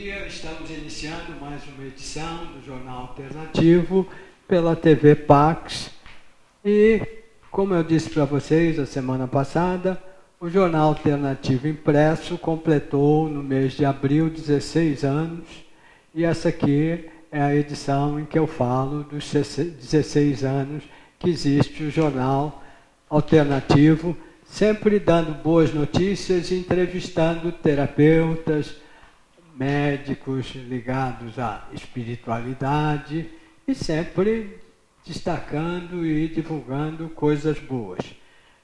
dia, estamos iniciando mais uma edição do Jornal Alternativo pela TV Pax. E, como eu disse para vocês a semana passada, o Jornal Alternativo Impresso completou no mês de abril 16 anos, e essa aqui é a edição em que eu falo dos 16 anos que existe o Jornal Alternativo, sempre dando boas notícias e entrevistando terapeutas, médicos ligados à espiritualidade e sempre destacando e divulgando coisas boas.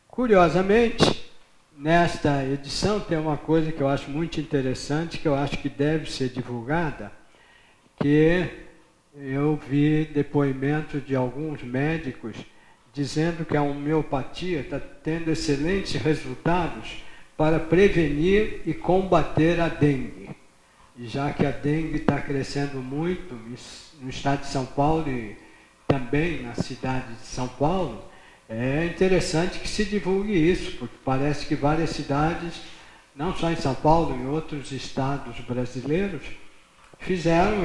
Curiosamente, nesta edição tem uma coisa que eu acho muito interessante, que eu acho que deve ser divulgada, que eu vi depoimentos de alguns médicos dizendo que a homeopatia está tendo excelentes resultados para prevenir e combater a dengue. E já que a dengue está crescendo muito no estado de São Paulo e também na cidade de São Paulo, é interessante que se divulgue isso, porque parece que várias cidades, não só em São Paulo, em outros estados brasileiros, fizeram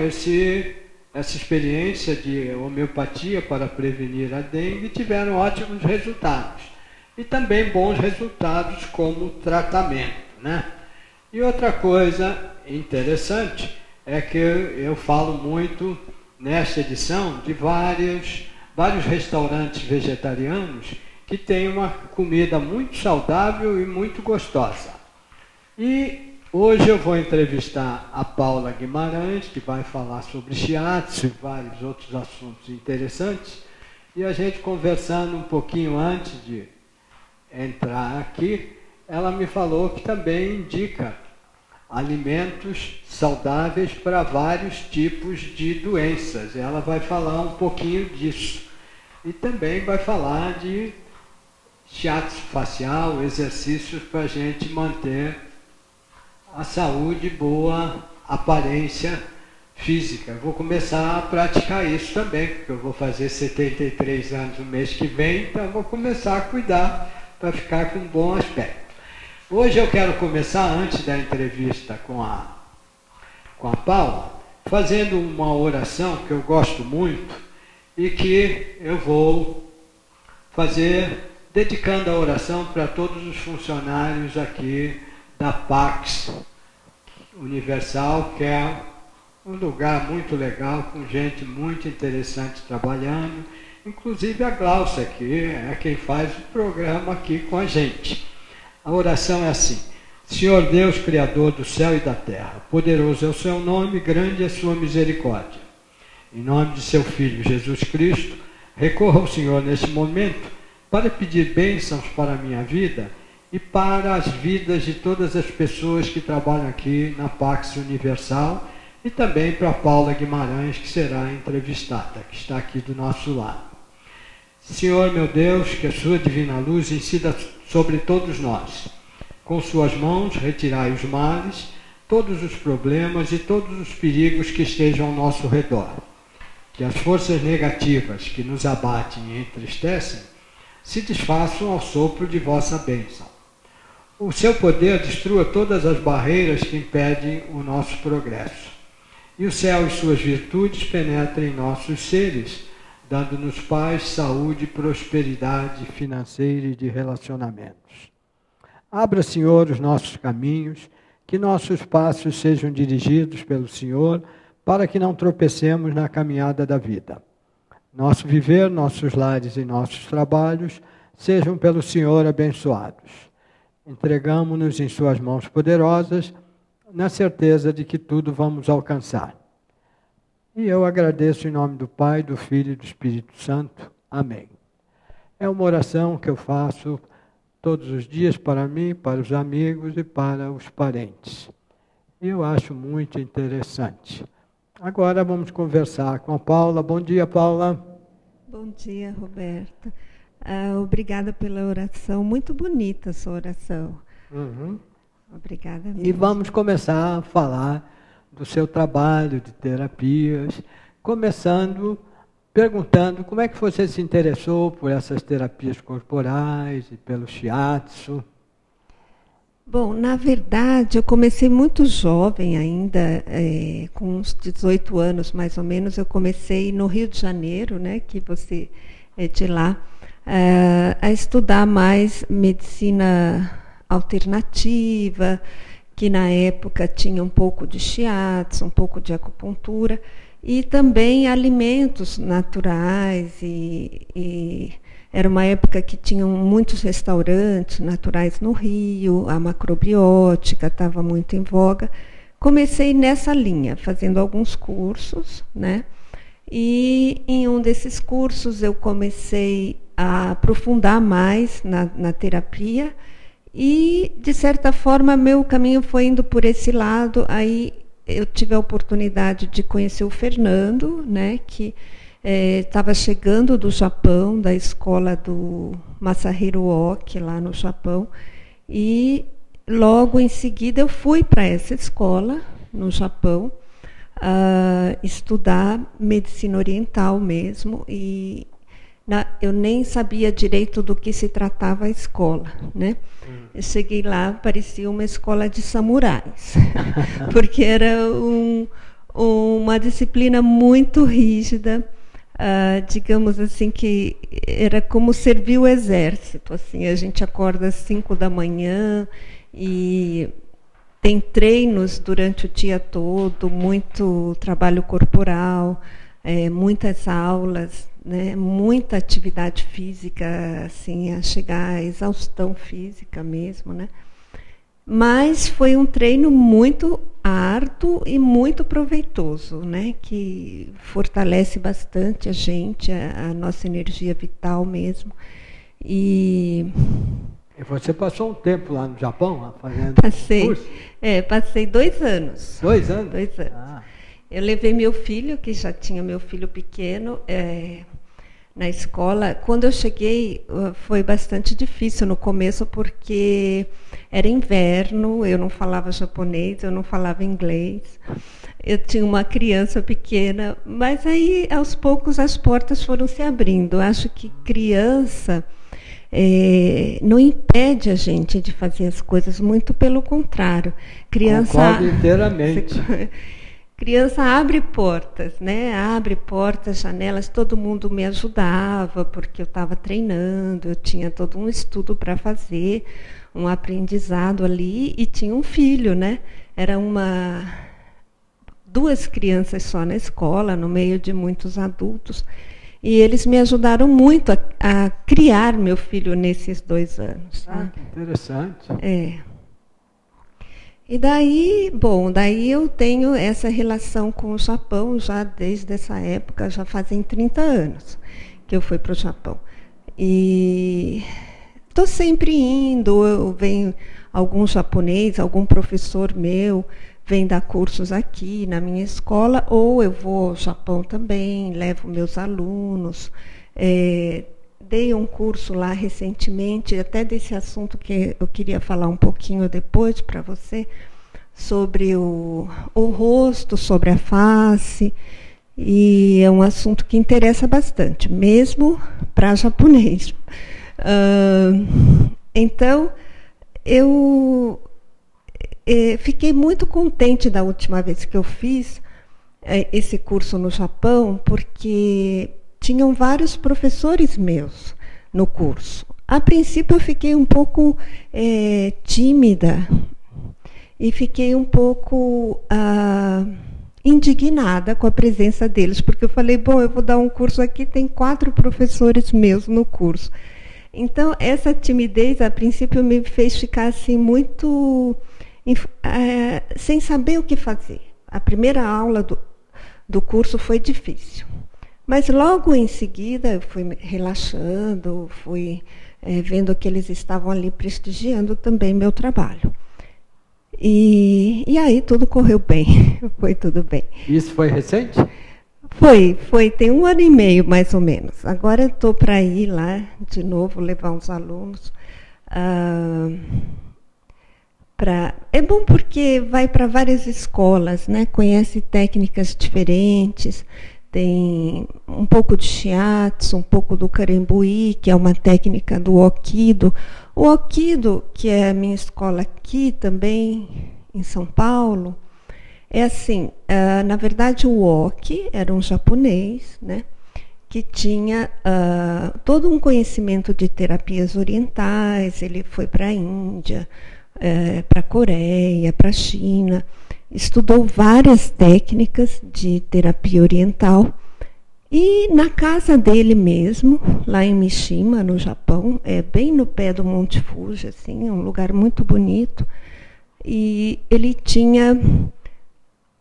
essa experiência de homeopatia para prevenir a dengue e tiveram ótimos resultados. E também bons resultados como tratamento, né? E outra coisa interessante é que eu falo muito nesta edição de vários restaurantes vegetarianos que têm uma comida muito saudável e muito gostosa. E hoje eu vou entrevistar a Paula Guimarães, que vai falar sobre shiatsu e vários outros assuntos interessantes. E a gente conversando um pouquinho antes de entrar aqui, ela me falou que também indica alimentos saudáveis para vários tipos de doenças. Ela vai falar um pouquinho disso. E também vai falar de shiatsu facial, exercícios para a gente manter a saúde, boa aparência física. Eu vou começar a praticar isso também, porque eu vou fazer 73 anos no mês que vem, então eu vou começar a cuidar para ficar com um bom aspecto. Hoje eu quero começar, antes da entrevista com a Paula, fazendo uma oração que eu gosto muito e que eu vou fazer dedicando a oração para todos os funcionários aqui da Pax Universal, que é um lugar muito legal, com gente muito interessante trabalhando, inclusive a Glaucia, que é quem faz o programa aqui com a gente. A oração é assim: Senhor Deus, Criador do céu e da terra, poderoso é o seu nome, grande é a sua misericórdia. Em nome de seu Filho Jesus Cristo, recorro ao Senhor neste momento para pedir bênçãos para a minha vida e para as vidas de todas as pessoas que trabalham aqui na Pax Universal e também para a Paula Guimarães, que será entrevistada, que está aqui do nosso lado. Senhor meu Deus, que a sua divina luz incida sobre todos nós. Com suas mãos retirai os males, todos os problemas e todos os perigos que estejam ao nosso redor. Que as forças negativas que nos abatem e entristecem se desfaçam ao sopro de vossa bênção. O seu poder destrua todas as barreiras que impedem o nosso progresso. E o céu e suas virtudes penetrem em nossos seres, dando-nos paz, saúde, prosperidade financeira e de relacionamentos. Abra, Senhor, os nossos caminhos, que nossos passos sejam dirigidos pelo Senhor, para que não tropecemos na caminhada da vida. Nosso viver, nossos lares e nossos trabalhos sejam pelo Senhor abençoados. Entregamo-nos em suas mãos poderosas, na certeza de que tudo vamos alcançar. E eu agradeço em nome do Pai, do Filho e do Espírito Santo. Amém. É uma oração que eu faço todos os dias para mim, para os amigos e para os parentes. E eu acho muito interessante. Agora vamos conversar com a Paula. Bom dia, Paula. Bom dia, Roberto. Obrigada pela oração. Muito bonita a sua oração. Uhum. Obrigada mesmo. E vamos começar a falar do seu trabalho de terapias, começando perguntando como é que você se interessou por essas terapias corporais e pelo shiatsu. Bom, na verdade, eu comecei muito jovem ainda, com uns 18 anos mais ou menos, eu comecei no Rio de Janeiro, né, que você é de lá, a estudar mais medicina alternativa, que na época tinha um pouco de shiatsu, um pouco de acupuntura, e também alimentos naturais e era uma época que tinham muitos restaurantes naturais no Rio, a macrobiótica estava muito em voga. Comecei nessa linha, fazendo alguns cursos, né? E em um desses cursos eu comecei a aprofundar mais na terapia e, de certa forma, meu caminho foi indo por esse lado. Aí eu tive a oportunidade de conhecer o Fernando, né, que estava chegando do Japão, da escola do Masahiro Oki, lá no Japão, e logo em seguida eu fui para essa escola, no Japão, estudar medicina oriental mesmo, e eu nem sabia direito do que se tratava a escola, né? Eu cheguei lá, parecia uma escola de samurais, porque era uma disciplina muito rígida, digamos assim, que era como servir o exército. Assim, a gente acorda às 5 da manhã e tem treinos durante o dia todo, muito trabalho corporal, muitas aulas, né, muita atividade física, assim, a chegar à exaustão física mesmo, né? Mas foi um treino muito árduo e muito proveitoso, né? Que fortalece bastante a gente, a nossa energia vital mesmo. E você passou um tempo lá no Japão fazendo curso? Passei 2 anos. 2 anos? 2 anos. Eu levei meu filho, que já tinha meu filho pequeno, na escola. Quando eu cheguei, foi bastante difícil no começo, porque era inverno, eu não falava japonês, eu não falava inglês, eu tinha uma criança pequena, mas aí, aos poucos, as portas foram se abrindo. Eu acho que criança não impede a gente de fazer as coisas, muito pelo contrário. Concordo inteiramente. Criança abre portas, né? Abre portas, janelas, todo mundo me ajudava, porque eu estava treinando, eu tinha todo um estudo para fazer, um aprendizado ali, e tinha um filho, né? Era 2 crianças só na escola, no meio de muitos adultos, e eles me ajudaram muito a criar meu filho nesses 2 anos. Né? Que interessante. E daí eu tenho essa relação com o Japão já desde essa época, já fazem 30 anos que eu fui para o Japão. E estou sempre indo, vem algum japonês, algum professor meu, vem dar cursos aqui na minha escola, ou eu vou ao Japão também, levo meus alunos. Dei um curso lá recentemente, até desse assunto que eu queria falar um pouquinho depois para você, sobre o rosto, sobre a face, e é um assunto que interessa bastante, mesmo para japonês. Então, eu fiquei muito contente da última vez que eu fiz esse curso no Japão, porque tinham vários professores meus no curso. A princípio eu fiquei um pouco tímida e fiquei um pouco indignada com a presença deles, porque eu falei, bom, eu vou dar um curso aqui, tem 4 professores meus no curso. Então, essa timidez, a princípio, me fez ficar assim muito sem saber o que fazer. A primeira aula do curso foi difícil. Mas logo em seguida eu fui relaxando, fui vendo que eles estavam ali prestigiando também meu trabalho. E aí tudo correu bem, foi tudo bem. Isso foi recente? Foi, tem 1 ano e meio mais ou menos. Agora eu estou para ir lá de novo, levar uns alunos. É bom porque vai para várias escolas, né? Conhece técnicas diferentes, tem um pouco de shiatsu, um pouco do karembui, que é uma técnica do Okido. O Okido, que é a minha escola aqui também, em São Paulo, é assim, na verdade o Oki era um japonês, né, que tinha todo um conhecimento de terapias orientais. Ele foi para a Índia, para a Coreia, para a China, estudou várias técnicas de terapia oriental, e na casa dele mesmo, lá em Mishima, no Japão, bem no pé do Monte Fuji, assim, um lugar muito bonito, e ele tinha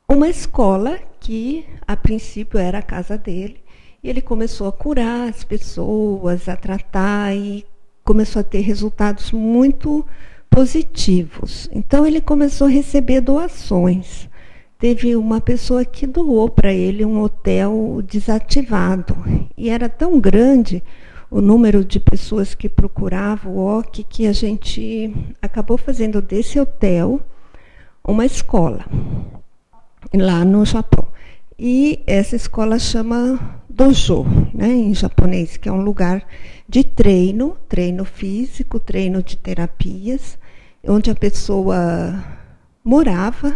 uma escola que, a princípio, era a casa dele, e ele começou a curar as pessoas, a tratar, e começou a ter resultados muito positivos. Então, ele começou a receber doações. Teve uma pessoa que doou para ele um hotel desativado, e era tão grande o número de pessoas que procuravam o OC que a gente acabou fazendo desse hotel uma escola, lá no Japão. E essa escola chama Dojo, né, em japonês, que é um lugar de treino físico, treino de terapias, onde a pessoa morava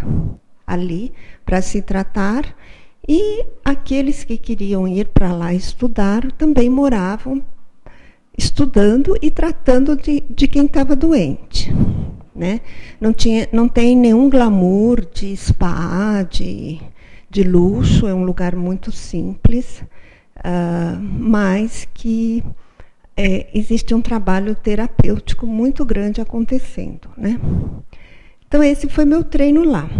ali para se tratar, e aqueles que queriam ir para lá estudar também moravam estudando e tratando de quem estava doente, né? Não tem nenhum glamour de spa, de luxo, é um lugar muito simples, mas que existe um trabalho terapêutico muito grande acontecendo, né? Então, esse foi meu treino lá.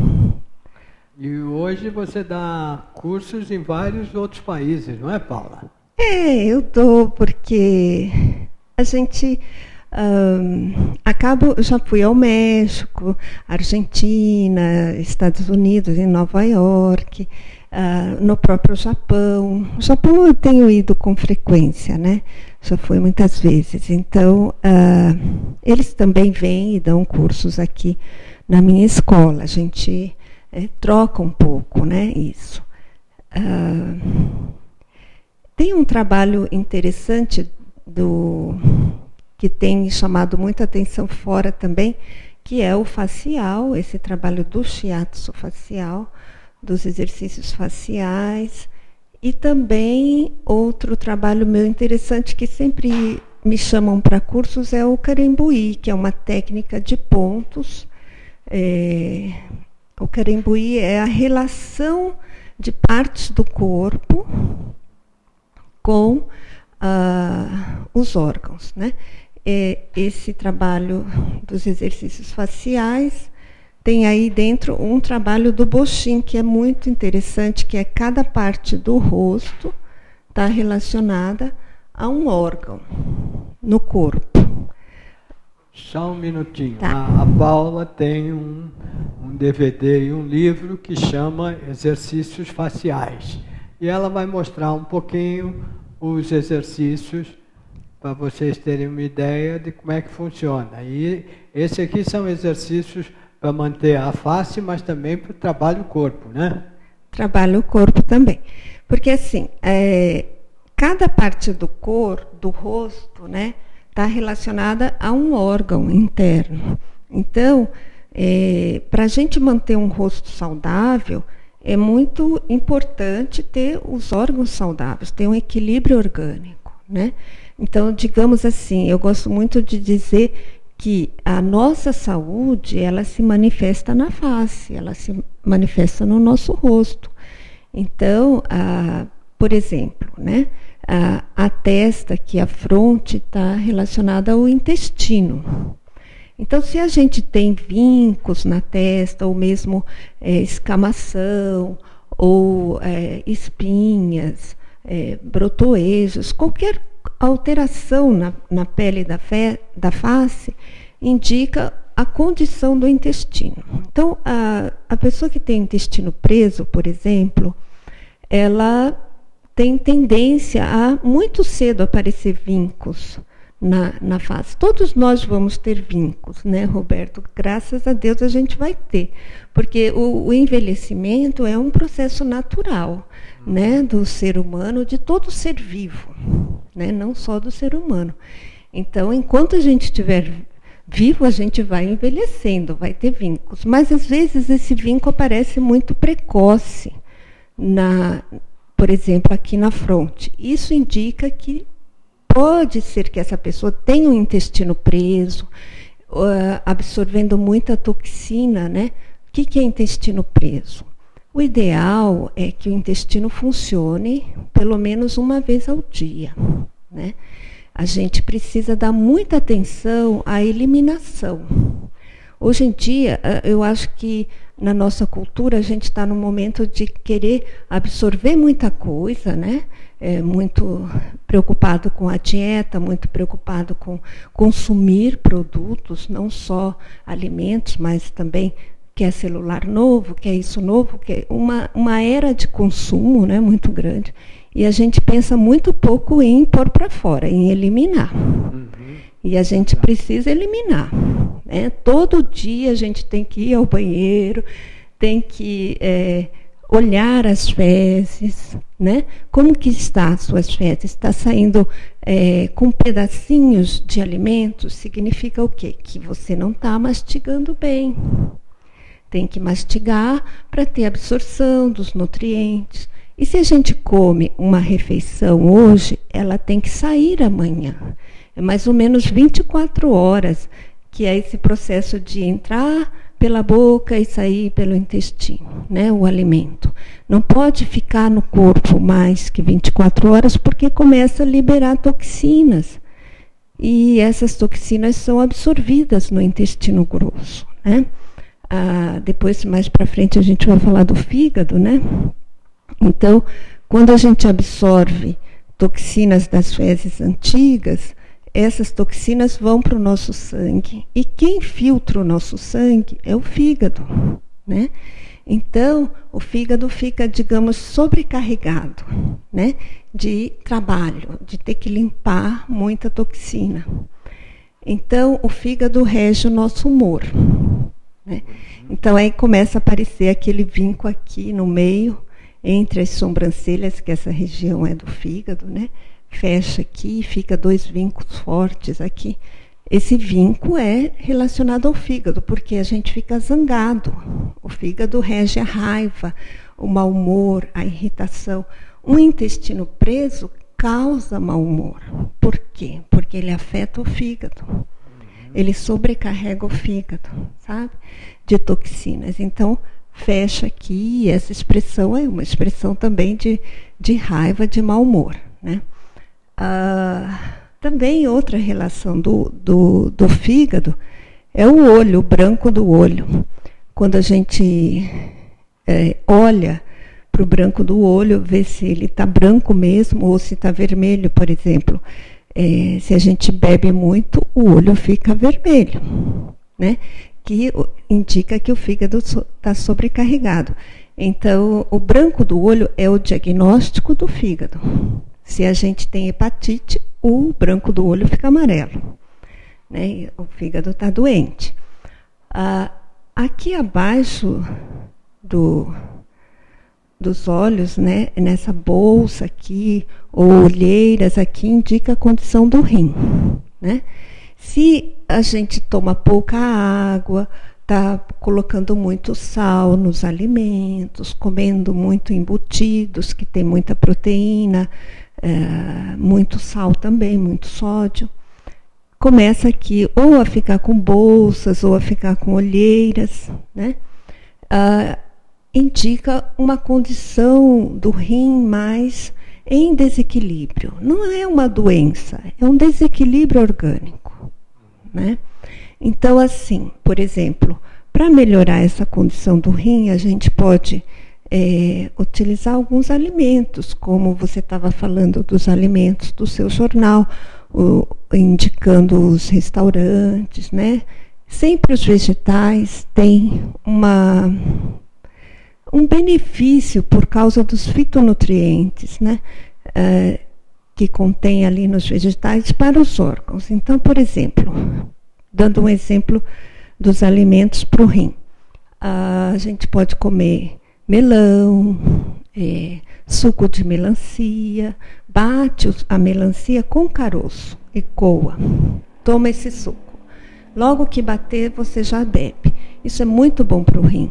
E hoje você dá cursos em vários outros países, não é, Paula? Eu dou, porque a gente já fui ao México, Argentina, Estados Unidos, em Nova York, no próprio Japão. O Japão eu tenho ido com frequência, né? Já fui muitas vezes. Então, eles também vêm e dão cursos aqui na minha escola. A gente troca um pouco, né? Isso. Tem um trabalho interessante que tem chamado muita atenção fora também, que é o facial, esse trabalho do shiatsu facial, dos exercícios faciais, e também outro trabalho meu interessante que sempre me chamam para cursos é o karembui, que é uma técnica de pontos. O karembui é a relação de partes do corpo com os órgãos, né? Esse trabalho dos exercícios faciais tem aí dentro um trabalho do Boshin, que é muito interessante, que é cada parte do rosto está relacionada a um órgão no corpo. Só um minutinho. Tá. A Paula tem um DVD e um livro que chama Exercícios Faciais. E ela vai mostrar um pouquinho os exercícios para vocês terem uma ideia de como é que funciona. E esse aqui são exercícios para manter a face, mas também para o trabalho corpo, né? Trabalho o corpo também. Porque assim, cada parte do corpo, do rosto, né, está relacionada a um órgão interno. Então, para a gente manter um rosto saudável, é muito importante ter os órgãos saudáveis, ter um equilíbrio orgânico, né? Então, digamos assim, eu gosto muito de dizer que a nossa saúde, ela se manifesta na face, ela se manifesta no nosso rosto. Então, por exemplo, né, a testa, que a fronte está relacionada ao intestino. Então, se a gente tem vincos na testa, ou mesmo escamação, ou espinhas, brotoejos, qualquer alteração na pele da face indica a condição do intestino. Então, a pessoa que tem intestino preso, por exemplo, ela tem tendência a muito cedo aparecer vincos na fase. Todos nós vamos ter vínculos, né, Roberto? Graças a Deus a gente vai ter, porque o envelhecimento é um processo natural, né, do ser humano, de todo ser vivo, né, não só do ser humano. Então, enquanto a gente estiver vivo, a gente vai envelhecendo, vai ter vínculos. Mas, às vezes, esse vínculo aparece muito precoce, por exemplo, aqui na fronte. Isso indica que pode ser que essa pessoa tenha um intestino preso, absorvendo muita toxina, né? O que é intestino preso? O ideal é que o intestino funcione pelo menos uma vez ao dia, né? A gente precisa dar muita atenção à eliminação. Hoje em dia, eu acho que na nossa cultura a gente está no momento de querer absorver muita coisa, né? Muito preocupado com a dieta, muito preocupado com consumir produtos, não só alimentos, mas também quer celular novo, quer isso novo, quer uma era de consumo, né, muito grande. E a gente pensa muito pouco em pôr para fora, em eliminar. E a gente precisa eliminar, né? Todo dia a gente tem que ir ao banheiro, tem que olhar as fezes, né? Como que está as suas fezes? Está saindo com pedacinhos de alimentos? Significa o quê? Que você não está mastigando bem. Tem que mastigar para ter absorção dos nutrientes. E se a gente come uma refeição hoje, ela tem que sair amanhã. É mais ou menos 24 horas, que é esse processo de entrar pela boca e sair pelo intestino, né, o alimento. Não pode ficar no corpo mais que 24 horas, porque começa a liberar toxinas. E essas toxinas são absorvidas no intestino grosso, né? Depois, mais para frente, a gente vai falar do fígado, né? Então, quando a gente absorve toxinas das fezes antigas, essas toxinas vão para o nosso sangue. E quem filtra o nosso sangue é o fígado, né? Então, o fígado fica, digamos, sobrecarregado, né, de trabalho, de ter que limpar muita toxina. Então, o fígado rege o nosso humor, né? Então, aí começa a aparecer aquele vinco aqui no meio, entre as sobrancelhas, que essa região é do fígado, né? Fecha aqui, fica 2 vincos fortes aqui. Esse vinco é relacionado ao fígado, porque a gente fica zangado. O fígado rege a raiva, o mau humor, a irritação. Um intestino preso causa mau humor. Por quê? Porque ele afeta o fígado. Ele sobrecarrega o fígado, sabe? De toxinas. Então, fecha aqui, e essa expressão é uma expressão também de raiva, de mau humor, né? Também outra relação do fígado é o olho, o branco do olho. Quando a gente olha para o branco do olho, vê se ele está branco mesmo ou se está vermelho, por exemplo. Se a gente bebe muito, o olho fica vermelho, né? Que indica que o fígado está sobrecarregado. Então, o branco do olho é o diagnóstico do fígado. Se a gente tem hepatite, o branco do olho fica amarelo, né? O fígado está doente. Aqui abaixo dos olhos, né, nessa bolsa aqui, ou olheiras aqui, indica a condição do rim, né? Se a gente toma pouca água, está colocando muito sal nos alimentos, comendo muito embutidos, que tem muita proteína, muito sal também, muito sódio, começa aqui ou a ficar com bolsas ou a ficar com olheiras, né? Indica uma condição do rim mais em desequilíbrio. Não é uma doença, é um desequilíbrio orgânico, né? Então, assim, por exemplo, para melhorar essa condição do rim, a gente pode utilizar alguns alimentos, como você estava falando dos alimentos do seu jornal, indicando os restaurantes, né? Sempre os vegetais têm um benefício por causa dos fitonutrientes, né? que contém ali nos vegetais para os órgãos. Então, por exemplo, dando um exemplo dos alimentos para o rim, a gente pode comer melão, suco de melancia, bate a melancia com caroço e coa. Toma esse suco. Logo que bater, você já bebe. Isso é muito bom para o rim,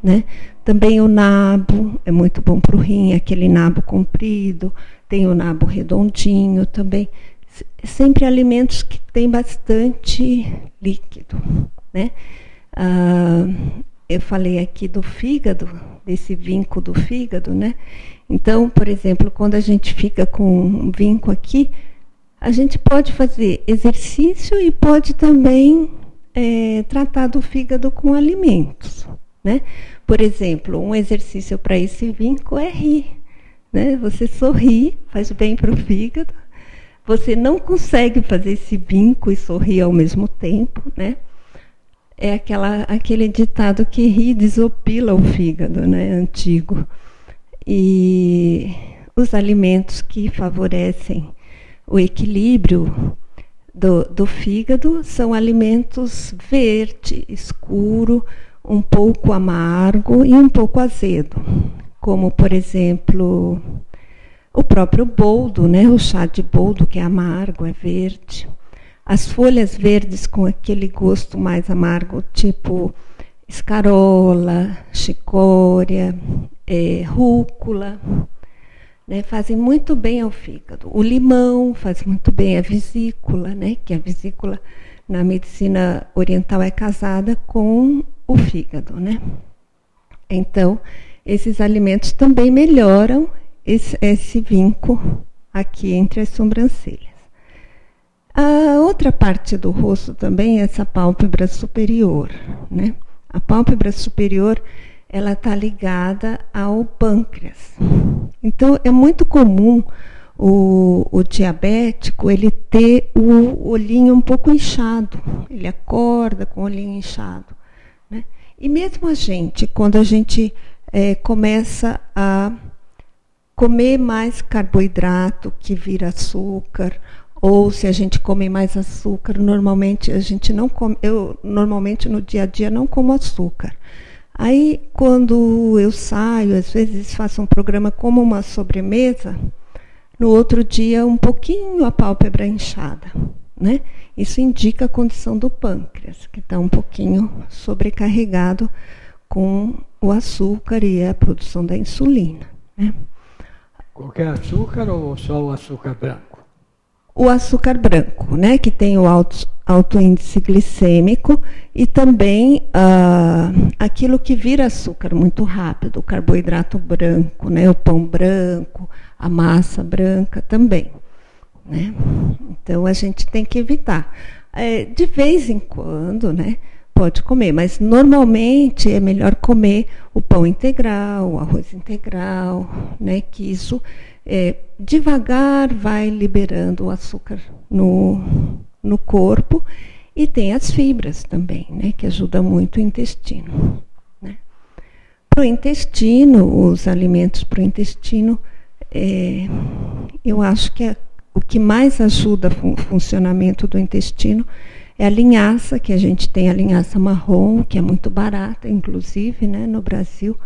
né? Também o nabo é muito bom para o rim, aquele nabo comprido, tem o nabo redondinho também. Sempre alimentos que têm bastante líquido, né? Eu falei aqui do fígado, desse vinco do fígado, né? Então, por exemplo, quando a gente fica com um vinco aqui, a gente pode fazer exercício e pode também tratar do fígado com alimentos, né? Por exemplo, um exercício para esse vinco é rir, né? Você sorri, faz bem para o fígado. Você não consegue fazer esse vinco e sorrir ao mesmo tempo, né? É aquele ditado que ri desopila o fígado, né? Antigo. E os alimentos que favorecem o equilíbrio do fígado são alimentos verde, escuro, um pouco amargo e um pouco azedo, como, por exemplo, o próprio boldo, né? O chá de boldo, que é amargo, é verde. As folhas verdes com aquele gosto mais amargo, tipo escarola, chicória, rúcula, né, fazem muito bem ao fígado. O limão faz muito bem à vesícula, né, que a vesícula na medicina oriental é casada com o fígado, né? Então, esses alimentos também melhoram esse vinco aqui entre as sobrancelhas. A outra parte do rosto também é essa pálpebra superior, né? A pálpebra superior, ela está ligada ao pâncreas. Então, é muito comum o diabético ele ter o olhinho um pouco inchado. Ele acorda com o olhinho inchado, né? E mesmo a gente, quando a gente começa a comer mais carboidrato que vira açúcar, ou se a gente come mais açúcar, normalmente a gente não come. Eu normalmente no dia a dia não como açúcar. Aí quando eu saio, às vezes faço um programa como uma sobremesa, no outro dia um pouquinho a pálpebra inchada, né? Isso indica a condição do pâncreas, que está um pouquinho sobrecarregado com o açúcar e a produção da insulina, né? Qualquer açúcar ou só o açúcar branco? O açúcar branco, né, que tem o alto índice glicêmico e também aquilo que vira açúcar muito rápido, o carboidrato branco, né, o pão branco, a massa branca também, né? Então a gente tem que evitar. De vez em quando, né, pode comer, mas normalmente é melhor comer o pão integral, o arroz integral, né, que isso devagar vai liberando o açúcar no corpo, e tem as fibras também, né, que ajudam muito o intestino, né. Para o intestino, os alimentos para o intestino, eu acho que o que mais ajuda o funcionamento do intestino é a linhaça, que a gente tem a linhaça marrom, que é muito barata, inclusive, né, no Brasil.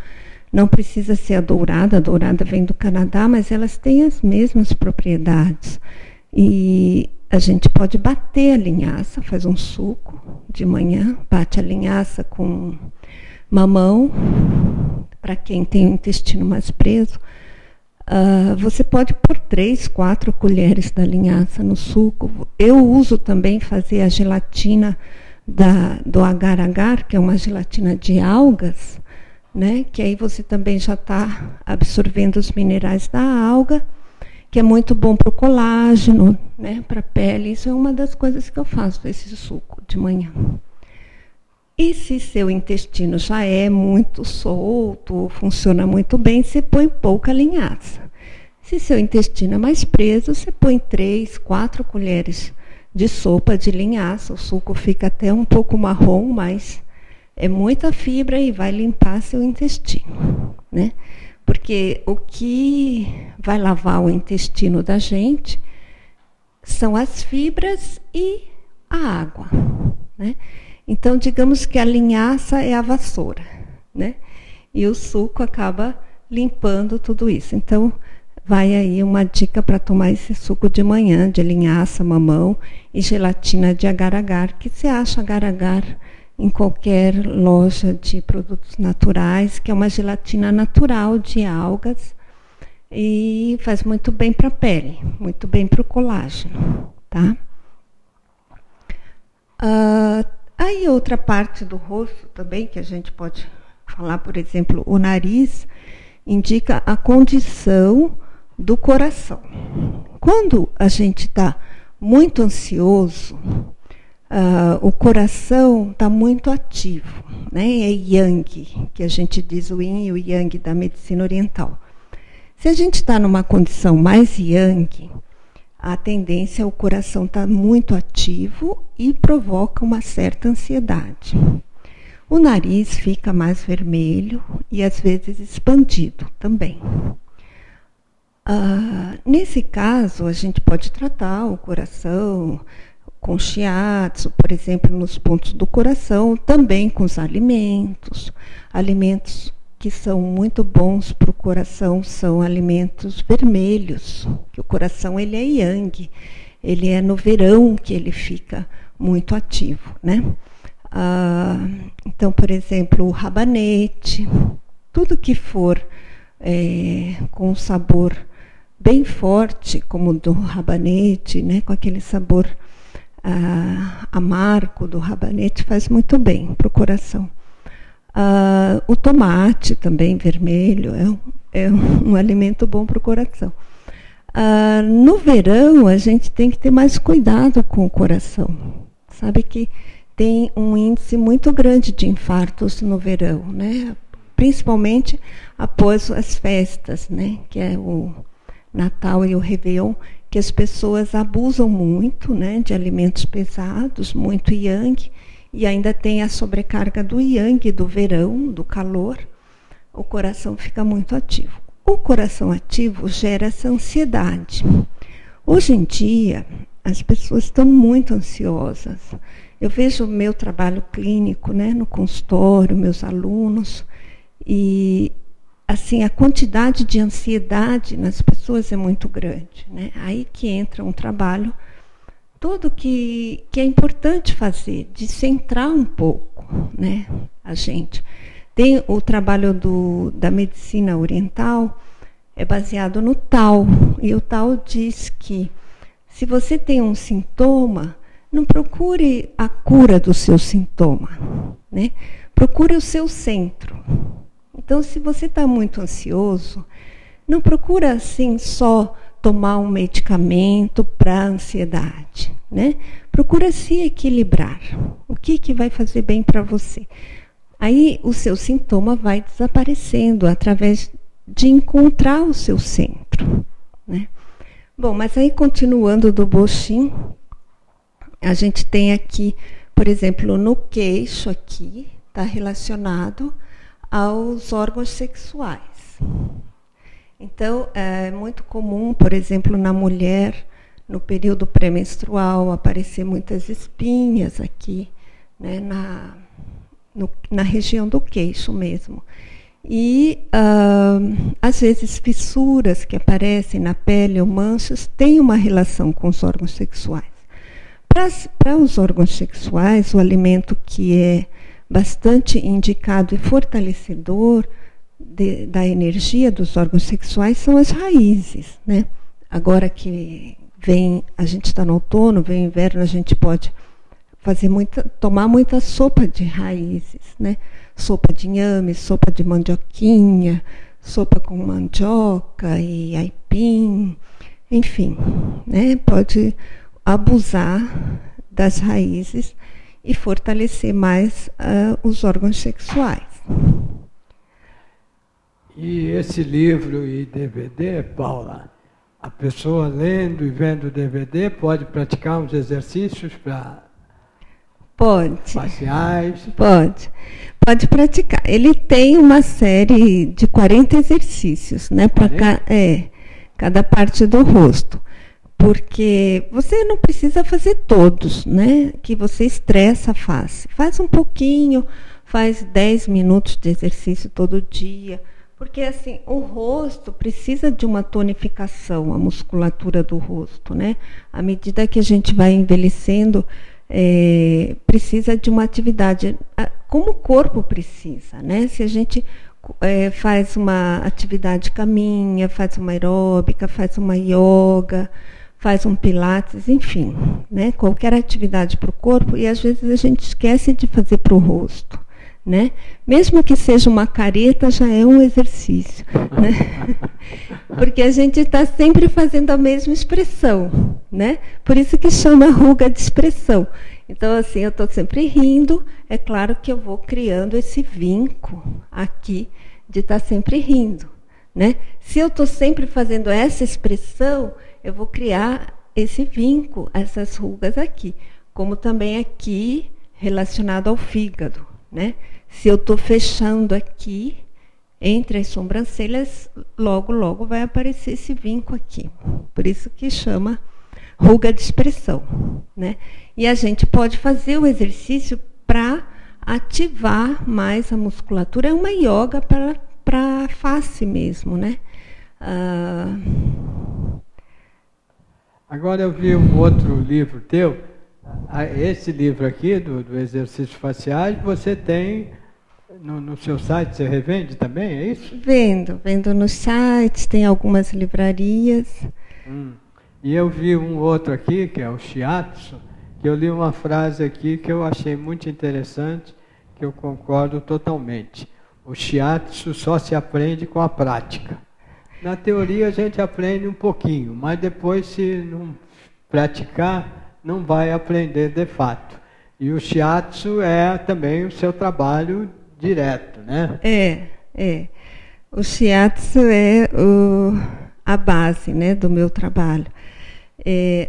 Não precisa ser a dourada vem do Canadá, mas elas têm as mesmas propriedades. E a gente pode bater a linhaça, faz um suco de manhã, bate a linhaça com mamão, para quem tem o intestino mais preso. Você pode pôr 3, 4 colheres da linhaça no suco. Eu uso também fazer a gelatina do agar-agar, que é uma gelatina de algas, né? Que aí você também já está absorvendo os minerais da alga, que é muito bom para o colágeno, né? Para a pele. Isso é uma das coisas que eu faço, esse suco de manhã. E se seu intestino já é muito solto, funciona muito bem, você põe pouca linhaça. Se seu intestino é mais preso, você põe 3, 4 colheres de sopa de linhaça. O suco fica até um pouco marrom, mas é muita fibra e vai limpar seu intestino, né? Porque o que vai lavar o intestino da gente são as fibras e a água, né? Então, digamos que a linhaça é a vassoura, né? E o suco acaba limpando tudo isso. Então, vai aí uma dica para tomar esse suco de manhã, de linhaça, mamão e gelatina de agar-agar, que você acha agar-agar em qualquer loja de produtos naturais, que é uma gelatina natural de algas e faz muito bem para a pele, muito bem para o colágeno, tá? Aí outra parte do rosto também, que a gente pode falar, por exemplo, o nariz indica a condição do coração. Quando a gente está muito ansioso, o coração está muito ativo, né? É yang, que a gente diz o yin e o yang da medicina oriental. Se a gente está numa condição mais yang, a tendência é o coração estar muito ativo e provoca uma certa ansiedade. O nariz fica mais vermelho e às vezes expandido também. Nesse caso, a gente pode tratar o coração com shiatsu, por exemplo, nos pontos do coração, também com os alimentos. Alimentos que são muito bons para o coração são alimentos vermelhos, que o coração ele é yang, ele é no verão que ele fica muito ativo, né? Então, por exemplo, o rabanete, tudo que for com um sabor bem forte, como o do rabanete, né, com aquele sabor amargo do rabanete, faz muito bem para o coração. O tomate também vermelho é um alimento bom para o coração. No verão, a gente tem que ter mais cuidado com o coração. Sabe que tem um índice muito grande de infartos no verão, né? Principalmente após as festas, né? Que é o Natal e o Réveillon, que as pessoas abusam muito, né, de alimentos pesados, muito yang, e ainda tem a sobrecarga do yang, do verão, do calor, o coração fica muito ativo. O coração ativo gera essa ansiedade. Hoje em dia, as pessoas estão muito ansiosas. Eu vejo o meu trabalho clínico, né, no consultório, meus alunos, e assim, a quantidade de ansiedade nas pessoas é muito grande, né? Aí que entra um trabalho todo que é importante fazer, de centrar um pouco, né, a gente. Tem o trabalho da medicina oriental, é baseado no Tao, e o Tao diz que se você tem um sintoma, não procure a cura do seu sintoma, né? Procure o seu centro. Então, se você está muito ansioso, não procura assim só tomar um medicamento para a ansiedade, né? Procura se equilibrar. O que vai fazer bem para você? Aí o seu sintoma vai desaparecendo através de encontrar o seu centro, né? Bom, mas aí continuando do Boshin, a gente tem aqui, por exemplo, no queixo aqui, está relacionado aos órgãos sexuais. Então, é muito comum, por exemplo, na mulher, no período pré-menstrual, aparecer muitas espinhas aqui, né, na região do queixo mesmo. E, às vezes, fissuras que aparecem na pele ou manchas têm uma relação com os órgãos sexuais. Para os órgãos sexuais, o alimento que é bastante indicado e fortalecedor da energia dos órgãos sexuais são as raízes, né? Agora que a gente está no outono, vem o inverno, a gente pode tomar muita sopa de raízes, né? Sopa de inhame, sopa de mandioquinha, sopa com mandioca e aipim, enfim, né? Pode abusar das raízes e fortalecer mais os órgãos sexuais. E esse livro e DVD, Paula, a pessoa lendo e vendo o DVD pode praticar uns exercícios faciais? Pode praticar. Ele tem uma série de 40 exercícios, né, para cada parte do rosto. porque você não precisa fazer todos, né? Que você estressa a face. Faz um pouquinho, faz 10 minutos de exercício todo dia, porque assim, o rosto precisa de uma tonificação, a musculatura do rosto, né? À medida que a gente vai envelhecendo, precisa de uma atividade, como o corpo precisa, né? Se a gente faz uma atividade caminha, faz uma aeróbica, faz uma yoga, faz um pilates, enfim, né? Qualquer atividade para o corpo, e às vezes a gente esquece de fazer para o rosto, né? Mesmo que seja uma careta, já é um exercício, né? Porque a gente está sempre fazendo a mesma expressão, né? Por isso que chama ruga de expressão. Então, assim, eu estou sempre rindo, é claro que eu vou criando esse vínculo aqui de estar sempre rindo, né? Se eu estou sempre fazendo essa expressão, eu vou criar esse vínculo, essas rugas aqui, como também aqui relacionado ao fígado, né? Se eu estou fechando aqui, entre as sobrancelhas, logo vai aparecer esse vínculo aqui. Por isso que chama ruga de expressão, né? E a gente pode fazer o exercício para ativar mais a musculatura. É uma yoga para a face mesmo, né? Agora eu vi um outro livro teu, esse livro aqui, do exercício faciais, você tem no seu site, você revende também, é isso? Vendo nos sites, tem algumas livrarias. E eu vi um outro aqui, que é o Shiatsu, que eu li uma frase aqui que eu achei muito interessante, que eu concordo totalmente. O Shiatsu só se aprende com a prática. Na teoria a gente aprende um pouquinho, mas depois, se não praticar, não vai aprender de fato. E o Shiatsu é também o seu trabalho direto, né? O Shiatsu é a base, né, do meu trabalho.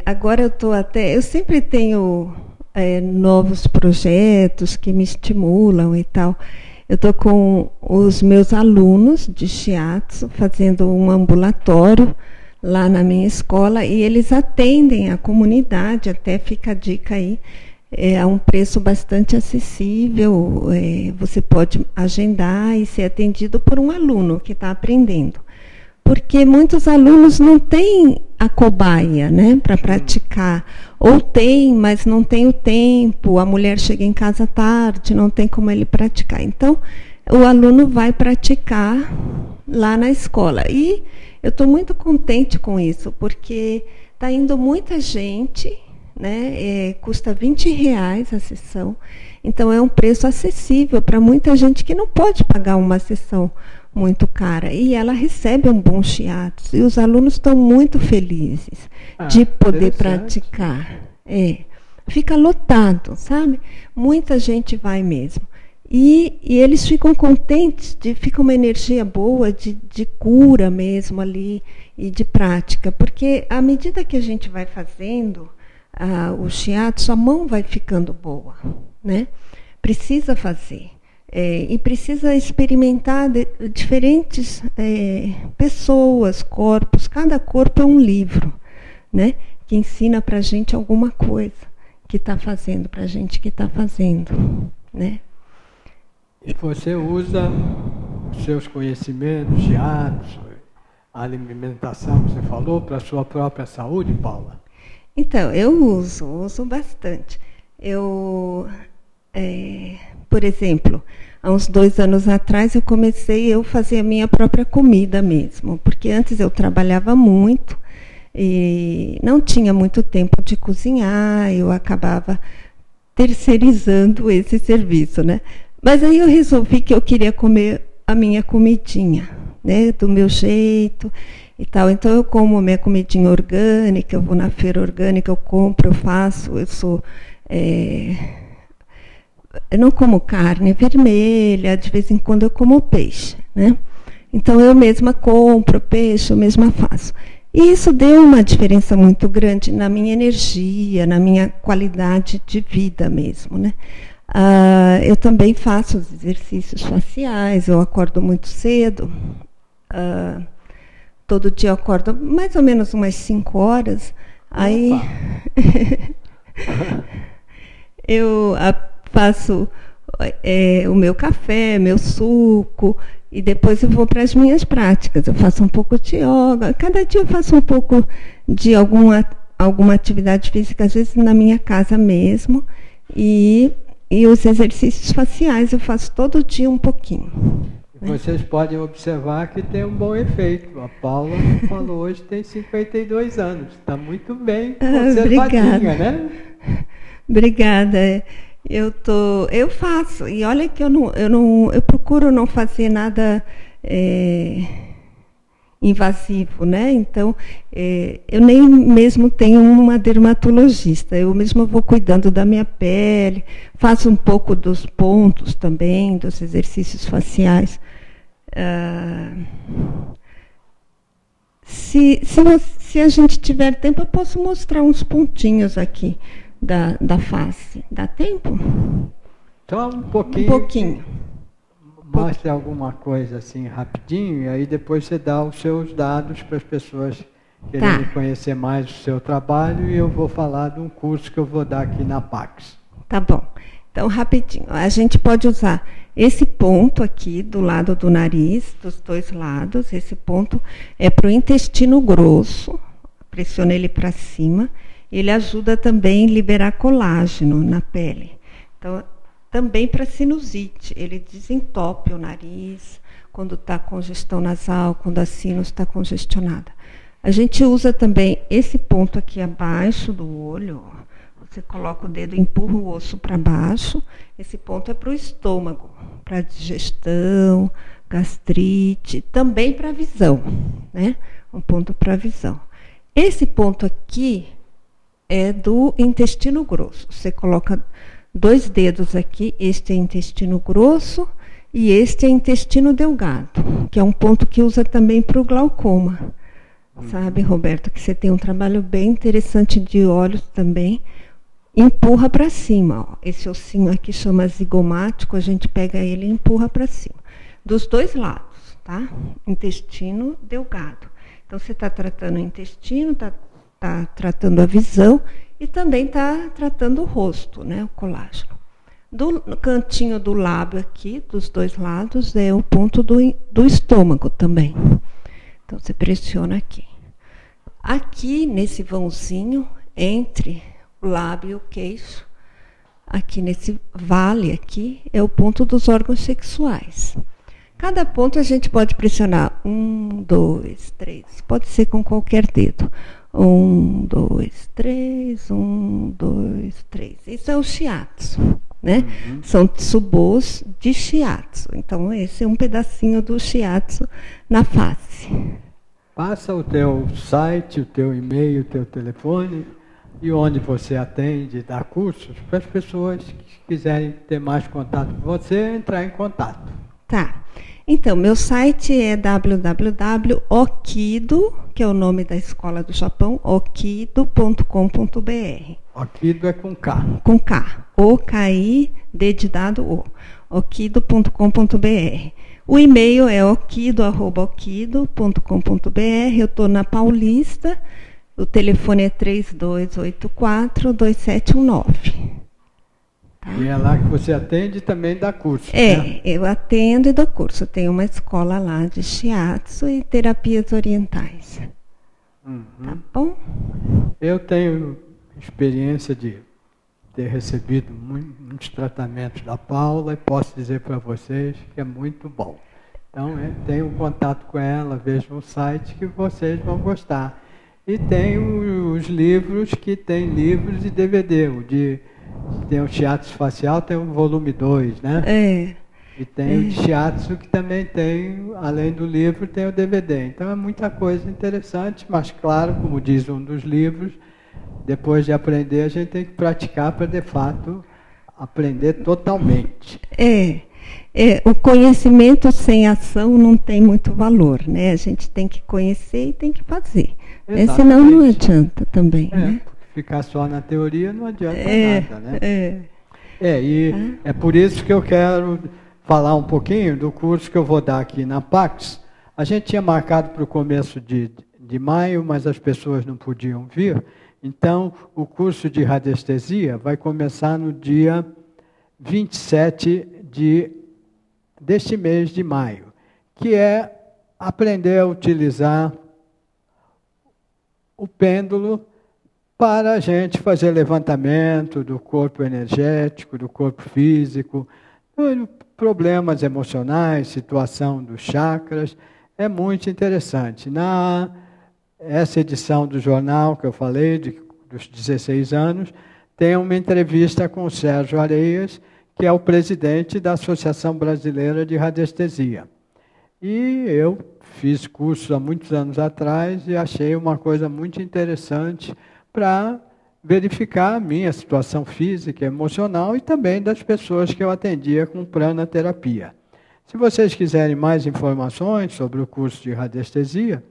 Agora eu sempre tenho novos projetos que me estimulam e tal. Eu estou com os meus alunos de Shiatsu fazendo um ambulatório lá na minha escola e eles atendem a comunidade, até fica a dica aí, a um preço bastante acessível, você pode agendar e ser atendido por um aluno que está aprendendo. Porque muitos alunos não têm a cobaia, né, para praticar. Ou tem, mas não tem o tempo, a mulher chega em casa tarde, não tem como ele praticar. Então, o aluno vai praticar lá na escola. E eu estou muito contente com isso, porque está indo muita gente, né, custa R$20 a sessão. Então, é um preço acessível para muita gente que não pode pagar uma sessão muito cara, e ela recebe um bom shiatsu, e os alunos estão muito felizes de poder praticar. Fica lotado, sabe? Muita gente vai mesmo. E eles ficam contentes, fica uma energia boa de cura mesmo ali, e de prática, porque à medida que a gente vai fazendo o shiatsu, a mão vai ficando boa, né? Precisa fazer. E precisa experimentar diferentes pessoas, corpos. Cada corpo é um livro, né, que ensina para a gente alguma coisa que está fazendo, para a gente que está fazendo, né? E você usa os seus conhecimentos, shiatsu, a alimentação que você falou, para a sua própria saúde, Paula? Então, eu uso bastante. Por exemplo, há uns 2 anos atrás eu comecei a fazer a minha própria comida mesmo, porque antes eu trabalhava muito e não tinha muito tempo de cozinhar, eu acabava terceirizando esse serviço, né? Mas aí eu resolvi que eu queria comer a minha comidinha, né, do meu jeito e tal. Então eu como minha comidinha orgânica, eu vou na feira orgânica, eu compro, eu faço, eu não como carne vermelha, de vez em quando eu como peixe, né? Então eu mesma compro peixe, eu mesma faço. E isso deu uma diferença muito grande na minha energia, na minha qualidade de vida mesmo, né? Eu também faço os exercícios faciais, eu acordo muito cedo. Todo dia eu acordo mais ou menos umas 5 horas. Aí eu faço o meu café, meu suco, e depois eu vou para as minhas práticas. Eu faço um pouco de yoga. Cada dia eu faço um pouco de alguma atividade física, às vezes na minha casa mesmo. E os exercícios faciais eu faço todo dia um pouquinho. Vocês podem observar que tem um bom efeito. A Paula falou hoje, tem 52 anos. Está muito bem conservadinha, né? Obrigada. Eu faço, e olha que eu procuro não fazer nada invasivo, né? Então, eu nem mesmo tenho uma dermatologista, eu mesma vou cuidando da minha pele, faço um pouco dos pontos também, dos exercícios faciais. Se a gente tiver tempo, eu posso mostrar uns pontinhos aqui da face. Dá tempo? Só um pouquinho. Um pouquinho. Mostre alguma coisa assim rapidinho, e aí depois você dá os seus dados para as pessoas quererem conhecer mais o seu trabalho, e eu vou falar de um curso que eu vou dar aqui na Pax. Tá bom. Então, rapidinho. A gente pode usar esse ponto aqui do lado do nariz, dos dois lados. Esse ponto é para o intestino grosso. Pressiona ele para cima. Ele ajuda também a liberar colágeno na pele. Então, também para sinusite. Ele desentope o nariz quando está congestão nasal, quando a sinus está congestionada. A gente usa também esse ponto aqui abaixo do olho. Você coloca o dedo e empurra o osso para baixo. Esse ponto é para o estômago, para digestão, gastrite, também para a visão, né? Um ponto para a visão. Esse ponto aqui é do intestino grosso. Você coloca 2 dedos aqui, este é intestino grosso e este é intestino delgado, que é um ponto que usa também para o glaucoma. Sabe, Roberto, que você tem um trabalho bem interessante de olhos também. Empurra para cima. Ó. Esse ossinho aqui chama zigomático, a gente pega ele e empurra para cima. Dos 2 lados, tá? Intestino delgado. Então, você está tratando o intestino, está tratando a visão e também está tratando o rosto, né? O colágeno. No cantinho do lábio aqui, dos 2 lados, é o ponto do estômago também. Então, você pressiona aqui. Aqui, nesse vãozinho, entre o lábio e o queixo, aqui nesse vale aqui, é o ponto dos órgãos sexuais. Cada ponto a gente pode pressionar 1, 2, 3, pode ser com qualquer dedo. 1, 2, 3, 1, 2, 3. Isso é o shiatsu, né? São tsubos de shiatsu. Então, esse é um pedacinho do shiatsu na face. Passa o teu site, o teu e-mail, o teu telefone e onde você atende, dá cursos, para as pessoas que quiserem ter mais contato com você, entrar em contato. Tá. Então, meu site é www.okido, que é o nome da escola do Japão, okido.com.br. Okido é com K. Com K. O-K-I-D de dado O. okido.com.br. O e-mail é okido@okido.com.br. Eu estou na Paulista. O telefone é 3284-2719. Tá? E é lá que você atende e também dá curso. Né? Eu atendo e dou curso. Eu tenho uma escola lá de shiatsu e terapias orientais. Tá bom? Eu tenho experiência de ter recebido muitos tratamentos da Paula e posso dizer para vocês que é muito bom. Então, tenham contato com ela, vejam o site que vocês vão gostar. E tem os livros, que tem livros e DVD. Tem o Shiatsu Facial, tem o volume 2, né? E tem o Shiatsu, que também tem, além do livro, tem o DVD. Então é muita coisa interessante, mas claro, como diz um dos livros, depois de aprender, a gente tem que praticar para, de fato, aprender totalmente. O conhecimento sem ação não tem muito valor, né? A gente tem que conhecer e tem que fazer. Senão não adianta também. Né? Porque ficar só na teoria não adianta nada, né? É por isso que eu quero falar um pouquinho do curso que eu vou dar aqui na Pax. A gente tinha marcado para o começo de maio, mas as pessoas não podiam vir. Então, o curso de radiestesia vai começar no dia 27 deste mês de maio, que é aprender a utilizar o pêndulo para a gente fazer levantamento do corpo energético, do corpo físico, problemas emocionais, situação dos chakras. É muito interessante. Essa edição do jornal que eu falei, dos 16 anos, tem uma entrevista com o Sérgio Areias, que é o presidente da Associação Brasileira de Radiestesia. E eu fiz curso há muitos anos atrás e achei uma coisa muito interessante para verificar a minha situação física e emocional e também das pessoas que eu atendia com prana-terapia. Se vocês quiserem mais informações sobre o curso de radiestesia,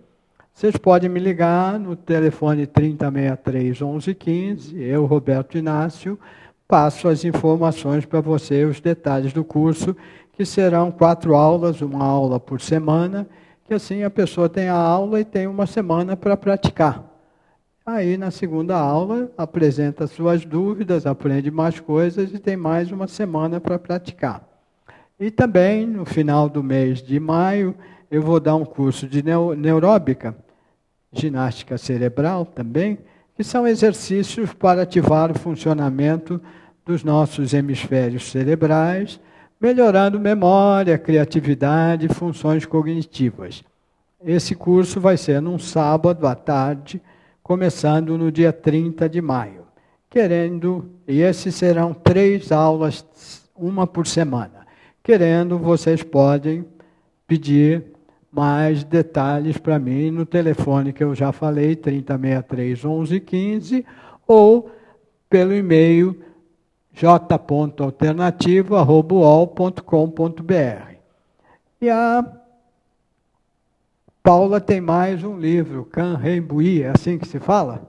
vocês podem me ligar no telefone 3063 1115, eu, Roberto Inácio, passo as informações para você, os detalhes do curso, que serão 4 aulas, uma aula por semana, que assim a pessoa tem a aula e tem uma semana para praticar. Aí, na segunda aula, apresenta suas dúvidas, aprende mais coisas e tem mais uma semana para praticar. E também, no final do mês de maio, eu vou dar um curso de neuróbica, ginástica cerebral também, que são exercícios para ativar o funcionamento dos nossos hemisférios cerebrais, melhorando memória, criatividade e funções cognitivas. Esse curso vai ser num sábado à tarde, começando no dia 30 de maio. E esses serão 3 aulas, uma por semana. Querendo, vocês podem pedir mais detalhes para mim no telefone que eu já falei, 3063 1115, ou pelo e-mail j.alternativo@uol.com.br. E a Paula tem mais um livro, Canrembuí, é assim que se fala?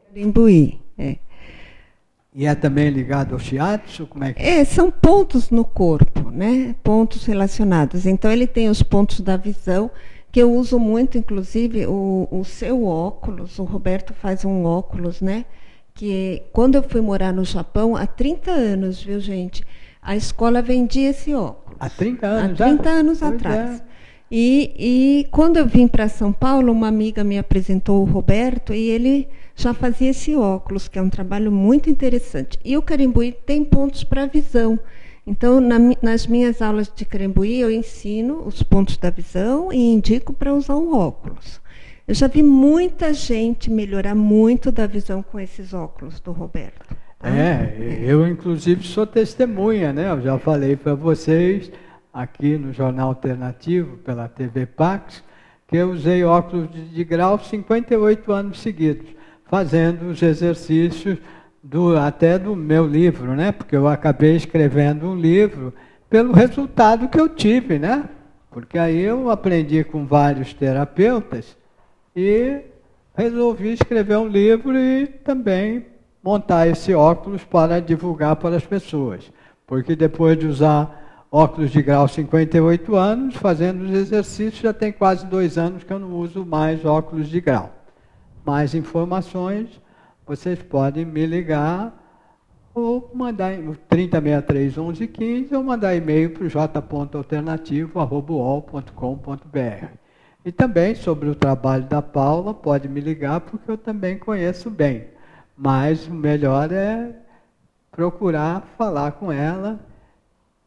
Canrembuí, é. E é também ligado ao shiatsu? Como é que... São pontos no corpo, né? Pontos relacionados. Então, ele tem os pontos da visão, que eu uso muito, inclusive, o seu óculos. O Roberto faz um óculos, né? Que quando eu fui morar no Japão, há 30 anos, viu, gente? A escola vendia esse óculos. Há 30 anos já? Há 30 anos atrás. É. E quando eu vim para São Paulo, uma amiga me apresentou o Roberto e ele já fazia esse óculos, que é um trabalho muito interessante. E o Canrembuí tem pontos para visão. Então, nas minhas aulas de Canrembuí, eu ensino os pontos da visão e indico para usar um óculos. Eu já vi muita gente melhorar muito da visão com esses óculos do Roberto. Tá? Eu inclusive sou testemunha, né? Eu já falei para vocês aqui no Jornal Alternativo, pela TV Pax, que eu usei óculos de grau 58 anos seguidos, fazendo os exercícios até do meu livro, né? Porque eu acabei escrevendo um livro pelo resultado que eu tive, né? Porque aí eu aprendi com vários terapeutas e resolvi escrever um livro e também montar esse óculos para divulgar para as pessoas. Porque depois de usar óculos de grau 58 anos, fazendo os exercícios, já tem quase 2 anos que eu não uso mais óculos de grau. Mais informações, vocês podem me ligar ou mandar no 3063 1115 ou mandar e-mail para o j.alternativo@uol.com.br. E também sobre o trabalho da Paula, pode me ligar porque eu também conheço bem. Mas o melhor é procurar falar com ela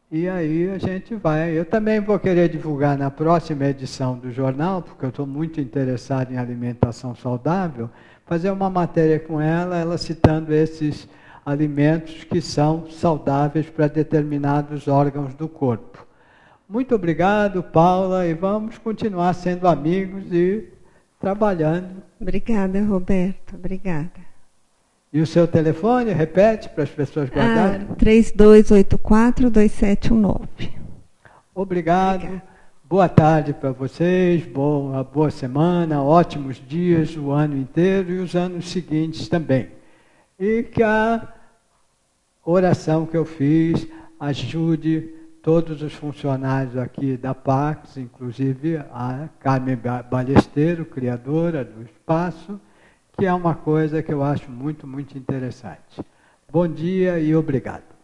e aí a gente vai. Eu também vou querer divulgar na próxima edição do jornal, porque eu estou muito interessado em alimentação saudável, fazer uma matéria com ela citando esses alimentos que são saudáveis para determinados órgãos do corpo. Muito obrigado, Paula, e vamos continuar sendo amigos e trabalhando. Obrigada, Roberto. Obrigada. E o seu telefone, repete para as pessoas guardarem? 3284-2719. Obrigado. Obrigada. Boa tarde para vocês, boa semana, ótimos dias o ano inteiro e os anos seguintes também. E que a oração que eu fiz ajude todos os funcionários aqui da Pax, inclusive a Carmen Balesteiro, criadora do espaço, que é uma coisa que eu acho muito, muito interessante. Bom dia e obrigado.